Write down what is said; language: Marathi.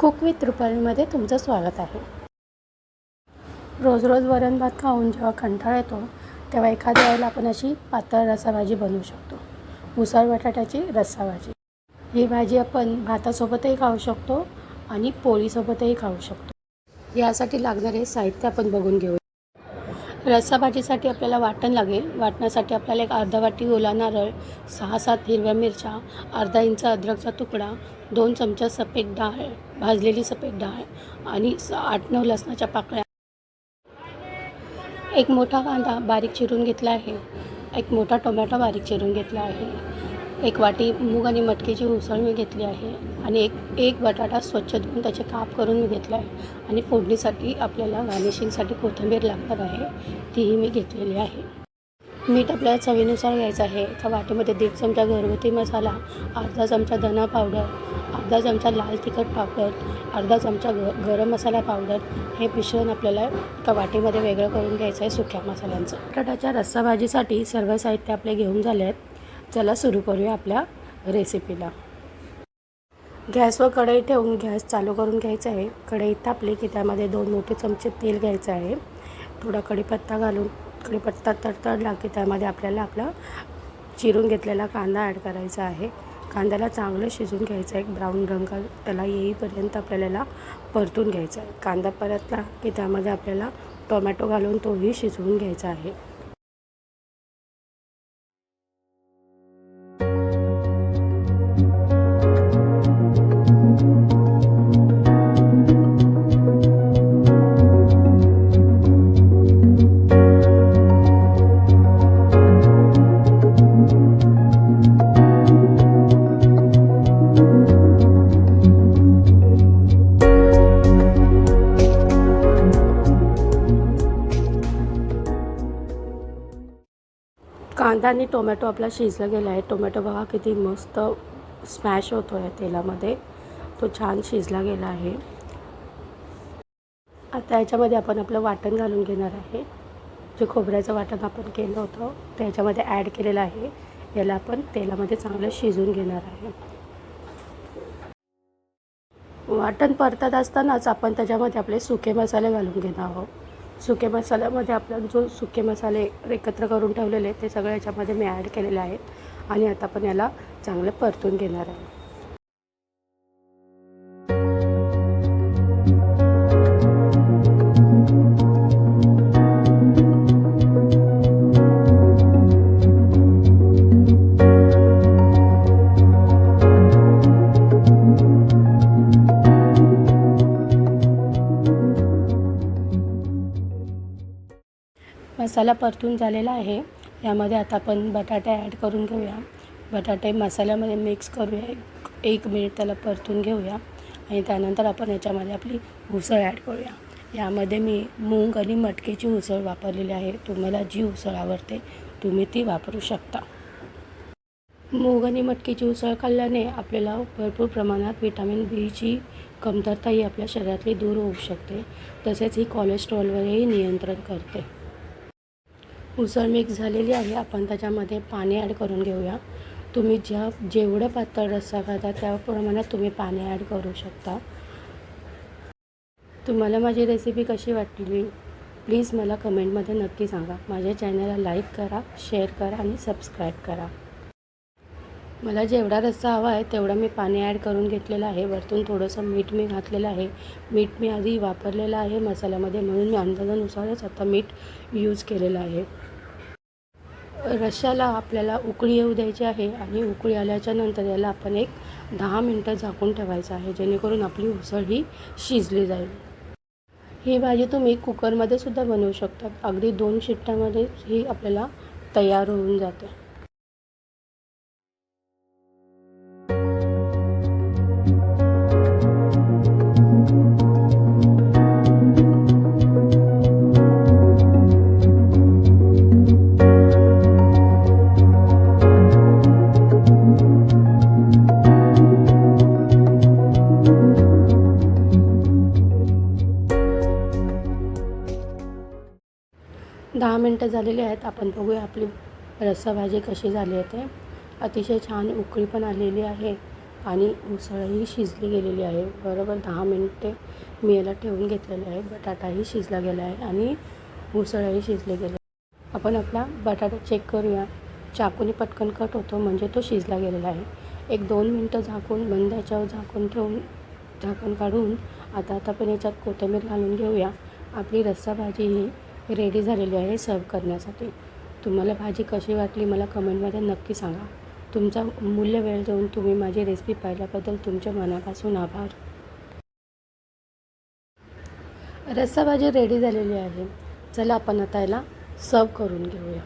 कुक विथ रुपालीमध्ये तुमचं स्वागत आहे. रोज रोज वरण भात खाऊन जेव्हा कंटाळा येतो तेव्हा एखाद्या वेळेला आपण अशी पातळ रस्साभाजी बनवू शकतो. उसळ बटाट्याची रस्साभाजी. ही भाजी आपण भातासोबतही खाऊ शकतो आणि पोळीसोबतही खाऊ शकतो. यासाठी लागणारे साहित्य आपण बघून घेऊ. रस्साभाजीसाठी आपल्याला वाटण लागेल. वाटण्यासाठी आपल्याला एक अर्धा वाटी ओला नारळ, 6-7 हिरव्या मिरच्या, अर्धा इंच अद्रकचा तुकडा, 2 चमचा सफेद डाळ, भाजलेली सफेद डाळ आणि 8-9 लसणाच्या पाकळ्या. एक मोठा कांदा बारीक चिरून घेतला आहे. एक मोठा टोमॅटो बारीक चिरून घेतला आहे. एक वाटी मूग आणि मटकीची उसळ मी घेतली आहे आणि एक बटाटा स्वच्छ धुवून त्याचे काप करून मी घेतला आहे. आणि फोडणीसाठी आपल्याला गार्निशिंगसाठी कोथिंबीर लागणार आहे, तीही मी घेतलेली आहे. मीठ आपल्याला चवीनुसार घ्यायचं आहे. एका वाटीमध्ये 1.5 चमचा घरगुती मसाला, अर्धा चमचा धना पावडर, अर्धा चमचा लाल तिखट पावडर, अर्धा चमचा गरम मसाला पावडर. हे मिश्रण आपल्याला एका वाटीमध्ये वेगळं करून घ्यायचं आहे सुक्या मसाल्यांचं. बटाट्याच्या रस्साभाजीसाठी सर्व साहित्य आपले घेऊन झाले आहेत. चला सुरू करूया आपल्या रेसिपीला. गॅसवर कढई ठेवून गॅस चालू करून घ्यायचा आहे. कढई तापली की त्यामध्ये 2 मोठे चमचे तेल घ्यायचं आहे. थोडा कढीपत्ता घालून कढीपत्ता तडतडला की त्यामध्ये आपल्याला आपला चिरून घेतलेला कांदा ॲड करायचा आहे. कांद्याला चांगलं शिजून घ्यायचं आहे. एक ब्राऊन रंग त्याला येईपर्यंत आपल्याला परतून घ्यायचा आहे. कांदा परतला की त्यामध्ये आपल्याला टोमॅटो घालून तोही शिजवून घ्यायचा आहे. कांदा आणि टोमॅटो आपला शिजला गेला आहे. टोमॅटो बघा किती मस्त स्मॅश होतो आहे तेलामध्ये. तो छान शिजला गेला आहे. आता याच्यामध्ये आपण आपलं वाटण घालून घेणार आहे. जे खोबऱ्याचं वाटण आपण केलं होतं ते याच्यामध्ये ॲड केलेलं आहे. याला आपण तेलामध्ये चांगलं शिजवून घेणार आहे. वाटण परतत असतानाच आपण त्याच्यामध्ये आपले सुके मसाले घालून घेणार आहोत. सुके मसाल्यामध्ये आपल्याला जो सुके मसाले एकत्र करून ठेवलेले ते सगळे याच्यामध्ये मी ॲड केलेले आहेत आणि आता आपण याला चांगलं परतून घेणार आहे. मसाला परतून झालेला आहे. यामध्ये आता आपण बटाटे ॲड करून घेऊया. बटाटे मसाल्यामध्ये मिक्स करूया. 1 मिनिट त्याला परतून घेऊया आणि त्यानंतर आपण याच्यामध्ये आपली उसळ ॲड करूया. यामध्ये मी मूग आणि मटकीची उसळ वापरलेली आहे. तुम्हाला जी उसळ आवडते तुम्ही ती वापरू शकता. मूग आणि मटकीची उसळ खाल्ल्याने आपल्याला भरपूर प्रमाणात व्हिटॅमिन बीची कमतरताही आपल्या शरीरातली दूर होऊ शकते. तसेच ही कोलेस्ट्रॉलवरही नियंत्रण करते. उसळ मिक्स झालेली आहे. आपण त्याच्यामध्ये पाणी ॲड करून घेऊया. तुम्ही जेवढं पातळ रस्सा खाता त्या प्रमाणात तुम्ही पाणी ॲड करू शकता. तुम्हाला माझी रेसिपी कशी वाटली प्लीज मला कमेंटमध्ये नक्की सांगा. माझ्या चॅनलला लाईक करा, शेअर करा आणि सबस्क्राईब करा. मला जेवढा रस्सा हवा आहे तेवढं मी पाणी ॲड करून घेतलेलं आहे. वरतून थोडंसं मीठ मी घातलेलं आहे. मीठ मी आधी वापरलेलं आहे मसाल्यामध्ये म्हणून मी अंदाजानुसारच आता मीठ यूज केलेलं आहे. रश्श्याला आपल्याला उकळी येऊ द्यायची आहे आणि उकळी आल्याच्या नंतर याला आपण एक 10 मिनटं झाकून ठेवायचं आहे जेणेकरून आपली उसळ ही शिजली जाईल. ही भाजी तुम्ही कुकरमध्ये सुद्धा बनवू शकता. अगदी 2 शिट्ट्यामध्ये ही आपल्याला तयार होऊन जाते. दहा मिनटं झालेली आहेत. आपण बघूया आपली रस्सा भाजी कशी झाली आहे ते. अतिशय छान उकळी पण आलेली आहे आणि उसळही शिजली गेलेली आहे. बरोबर 10 मिनिटे मी याला ठेवून घेतलेले आहे. बटाटाही शिजला गेला आहे आणि उसळही शिजले गेले. आपण आपला बटाटा चेक करूया. चाकूने पटकन कट होतो म्हणजे तो शिजला गेलेला आहे. 1-2 मिनटं झाकून बंद याच्यावर झाकून ठेवून झाकण काढून आता आपण याच्यात कोथिंबीर घालून घेऊया. आपली रस्सा भाजी ही रेडी झालेली आहे सर्व करण्यासाठी. तुम्हाला भाजी कशी वाटली मला कमेंटमध्ये नक्की सांगा. तुमचा मूल्य वेळ देऊन तुम्ही माझी रेसिपी पाहिल्याबद्दल तुमच्या मनापासून आभार. रस्सा भाजी रेडी झालेली आहे. चला आपण आता याला सर्व करून घेऊया.